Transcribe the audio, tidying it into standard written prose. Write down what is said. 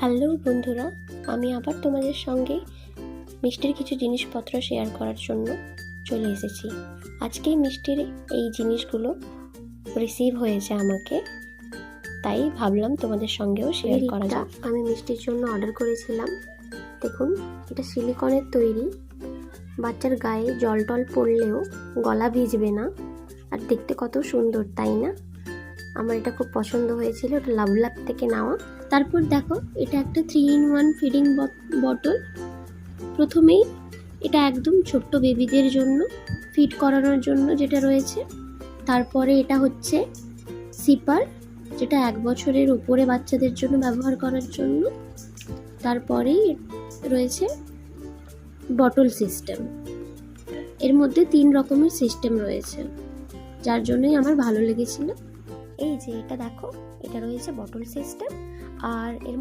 Hello বন্ধুরা, আমি আবার তোমাদের সঙ্গে মিষ্টির কিছু জিনিসপত্র শেয়ার করার জন্য চলে এসেছি। আজকে মিষ্টির এই জিনিসগুলো রিসিভ হয়েছে আমাকে, তাই ভাবলাম তোমাদের সঙ্গেও শেয়ার করা যাক। আমি মিষ্টির জন্য অর্ডার করেছিলাম। দেখুন, এটা সিলিকনের তৈরি। বাচ্চার গায়ে জল টল পড়লেও গলা ভিজবে না, আর দেখতে কত সুন্দর, তাই না? আমার এটা খুব পছন্দ হয়েছিল। এটা লাভলাভ থেকে নেওয়া। তারপর দেখো, এটা একটা 3-in-1 ফিডিং বটল। প্রথমেই এটা একদম ছোট্ট বেবিদের জন্য ফিড করানোর জন্য যেটা রয়েছে। তারপরে এটা হচ্ছে সিপার, যেটা 1 বছরের উপরে বাচ্চাদের জন্য ব্যবহার করার জন্য। তারপরেই রয়েছে বটল সিস্টেম। এর মধ্যে 3 রকমের সিস্টেম রয়েছে, যার জন্যই আমার ভালো লেগেছিল। এই যে এটা দেখো, এটা রয়েছে বটল সিস্টেম, আর এর